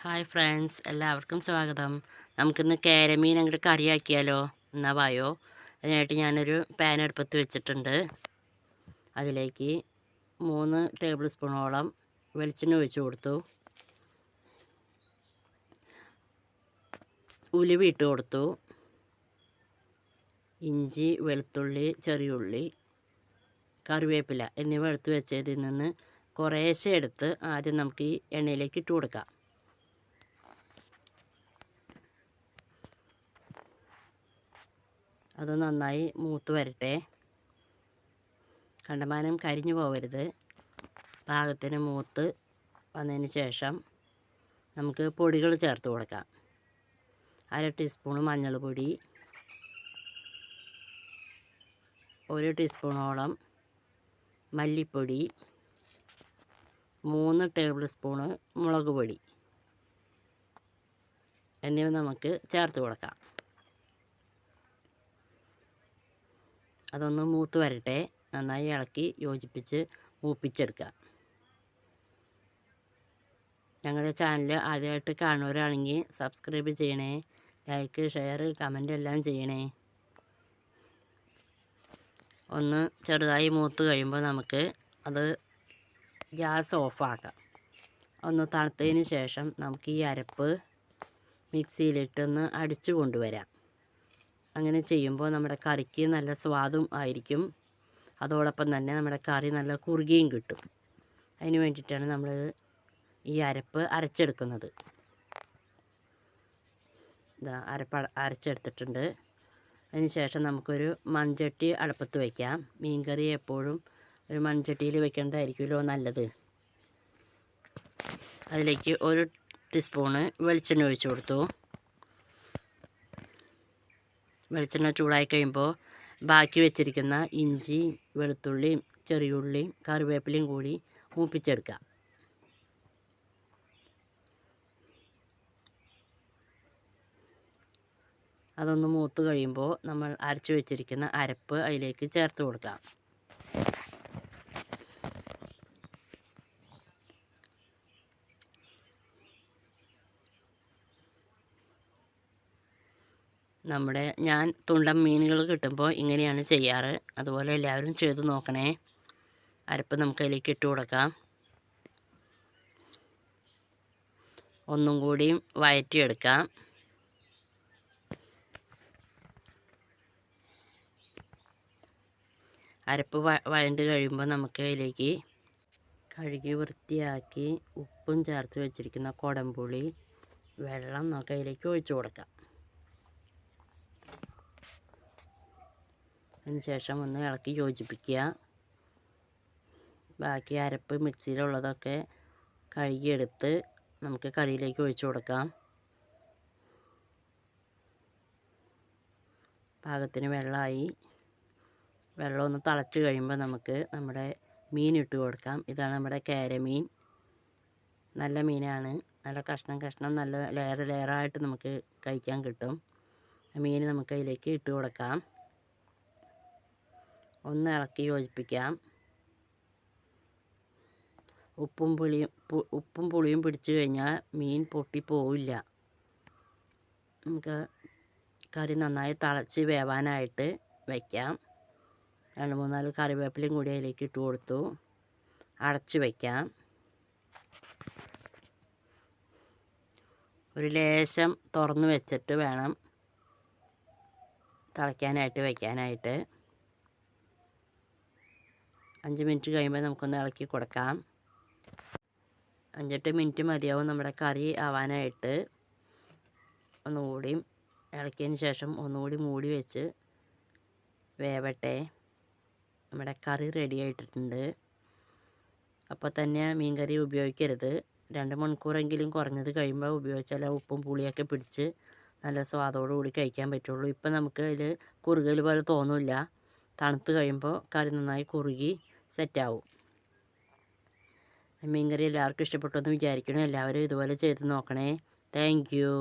Hi friends, എല്ലാവർക്കും സ്വാഗതം. നമുക്കിന്ന് കേരമീൻ അങ്ങോട്ട് കറിയാക്കിയാലോ? എന്നാ വായോ. അതിനായിട്ട് ഞാനൊരു പാൻ അടുപ്പത്ത് വെച്ചിട്ടുണ്ട്. അതിലേക്ക് 3 ടേബിൾ സ്പൂണോളം വെളിച്ചെണ്ണ ഒഴിച്ചു കൊടുത്തു. ഉലുവ ഇട്ട് കൊടുത്തു. ഇഞ്ചി, വെളുത്തുള്ളി, ചെറിയുള്ളി, കറിവേപ്പില എന്നിവ എടുത്ത് വെച്ചതിൽ നിന്ന് കുറേശ്ശെ എടുത്ത് ആദ്യം നമുക്ക് ഈ എണ്ണയിലേക്ക് ഇട്ട് കൊടുക്കാം. അത് നന്നായി മൂത്ത് വരട്ടെ. കണ്ടമാനം കരിഞ്ഞു പോകരുത്. പാകത്തിന് മൂത്ത് വന്നതിന് ശേഷം നമുക്ക് പൊടികൾ ചേർത്ത് കൊടുക്കാം. 1/2 ടീസ്പൂൺ മഞ്ഞൾപ്പൊടി, 1 ടീസ്പൂണോളം മല്ലിപ്പൊടി, 3 ടേബിൾ സ്പൂണ് മുളക് പൊടി എന്നിവ നമുക്ക് ചേർത്ത് കൊടുക്കാം. അതൊന്ന് മൂത്ത് വരട്ടെ. നന്നായി ഇളക്കി യോജിപ്പിച്ച് മൂപ്പിച്ചെടുക്കുക. ഞങ്ങളുടെ ചാനൽ ആദ്യമായിട്ട് കാണുന്നവരാണെങ്കിൽ സബ്സ്ക്രൈബ് ചെയ്യണേ. ലൈക്ക്, ഷെയർ, കമൻ്റ് എല്ലാം ചെയ്യണേ. ഒന്ന് ചെറുതായി മൂത്ത് കഴിയുമ്പോൾ നമുക്ക് അത് ഗ്യാസ് ഓഫാക്കാം. ഒന്ന് തണുത്തതിന് ശേഷം നമുക്ക് ഈ അരപ്പ് മിക്സിയിലിട്ടൊന്ന് അടിച്ചു കൊണ്ടുവരാം. അങ്ങനെ ചെയ്യുമ്പോൾ നമ്മുടെ കറിക്ക് നല്ല സ്വാദും ആയിരിക്കും. അതോടൊപ്പം തന്നെ നമ്മുടെ കറി നല്ല കുറുകിയും കിട്ടും. അതിന് വേണ്ടിയിട്ടാണ് നമ്മൾ ഈ അരപ്പ് അരച്ചെടുക്കുന്നത്. അരപ്പ് അരച്ചെടുത്തിട്ടുണ്ട്. അതിന് ശേഷം നമുക്കൊരു മൺചട്ടി അടുപ്പത്ത് വയ്ക്കാം. മീൻകറി എപ്പോഴും ഒരു മൺചട്ടിയിൽ വെക്കേണ്ടതായിരിക്കുമല്ലോ നല്ലത്. അതിലേക്ക് 1 ടീസ്പൂണ് വെളിച്ചെണ്ണ ഒഴിച്ചു കൊടുത്തു. വെളിച്ചെണ്ണ ചൂടായി കഴിയുമ്പോൾ ബാക്കി വെച്ചിരിക്കുന്ന ഇഞ്ചി, വെളുത്തുള്ളിയും, ചെറിയുള്ളിയും, കറിവേപ്പിലയും കൂടി മൂപ്പിച്ചെടുക്കുക. അതൊന്ന് മൂത്ത് കഴിയുമ്പോൾ നമ്മൾ അരച്ചു വെച്ചിരിക്കുന്ന അരപ്പ് അതിലേക്ക് ചേർത്ത് കൊടുക്കാം. ഞാൻ തുണ്ടൻ മീനുകൾ കിട്ടുമ്പോൾ ഇങ്ങനെയാണ് ചെയ്യാറ്. അതുപോലെ എല്ലാവരും ചെയ്ത് നോക്കണേ. അരപ്പ് നമുക്ക് അതിലേക്ക് ഇട്ട് കൊടുക്കാം. ഒന്നും കൂടിയും വഴറ്റിയെടുക്കാം. അരപ്പ് വഴണ്ട് കഴിയുമ്പോൾ നമുക്ക് അതിലേക്ക് കഴുകി വൃത്തിയാക്കി ഉപ്പും ചേർത്ത് വെച്ചിരിക്കുന്ന കുടംപുളി വെള്ളം നമുക്ക് അതിലേക്ക് ഒഴിച്ചു കൊടുക്കാം. അതിനുശേഷം ഒന്ന് ഇളക്കി യോജിപ്പിക്കുക. ബാക്കി അരപ്പ് മിക്സിയിലുള്ളതൊക്കെ കഴുകിയെടുത്ത് നമുക്ക് കറിയിലേക്ക് ഒഴിച്ചു കൊടുക്കാം. പാകത്തിന് വെള്ളമായി. വെള്ളം ഒന്ന് തിളച്ച് കഴിയുമ്പോൾ നമുക്ക് നമ്മുടെ മീൻ ഇട്ട് കൊടുക്കാം. ഇതാണ് നമ്മുടെ കേരമീൻ. നല്ല മീനാണ്. നല്ല കഷ്ണം നല്ല ലെയറായിട്ട് നമുക്ക് കഴിക്കാൻ കിട്ടും. മീൻ നമുക്ക് അതിലേക്ക് ഇട്ട് കൊടുക്കാം. ഒന്ന് ഇളക്കി യോജിപ്പിക്കാം. ഉപ്പും പുളിയും പിടിച്ചു കഴിഞ്ഞാൽ മീൻ പൊട്ടിപ്പോവില്ല. നമുക്ക് കറി നന്നായി തിളച്ച് വേവാനായിട്ട് വയ്ക്കാം. 2-3 കറിവേപ്പിലയും കൂടി അതിലേക്ക് ഇട്ട് കൊടുത്തു. അടച്ച് വയ്ക്കാം. ഒരു ലേശം തുറന്ന് വെച്ചിട്ട് വേണം തിളയ്ക്കാനായിട്ട് വയ്ക്കാനായിട്ട്. 5 മിനിറ്റ് കഴിയുമ്പോൾ നമുക്കൊന്ന് ഇളക്കി കൊടുക്കാം. 5-8 മിനിറ്റ് മതിയാവും നമ്മുടെ കറി ആവാനായിട്ട്. ഒന്നുകൂടി ഇളക്കിയതിന് ശേഷം ഒന്നുകൂടി മൂടി വെച്ച് വേവട്ടെ. നമ്മുടെ കറി റെഡി ആയിട്ടുണ്ട്. അപ്പോൾ തന്നെ മീൻ കറി ഉപയോഗിക്കരുത്. 2 മണിക്കൂറെങ്കിലും കുറഞ്ഞത് കഴിയുമ്പോൾ ഉപയോഗിച്ചാൽ ഉപ്പും പുളിയൊക്കെ പിടിച്ച് നല്ല സ്വാദോടുകൂടി കഴിക്കാൻ പറ്റുള്ളൂ. ഇപ്പം നമുക്ക് അതിൽ കുറുകൽ പോലെ തോന്നില്ല. തണുത്ത് കഴിയുമ്പോൾ കറി നന്നായി കുറുകി സെറ്റാവും. മീൻ കറി എല്ലാവർക്കും ഇഷ്ടപ്പെട്ടു എന്ന് വിചാരിക്കണം. എല്ലാവരും ഇതുപോലെ ചെയ്ത് നോക്കണേ. Thank you.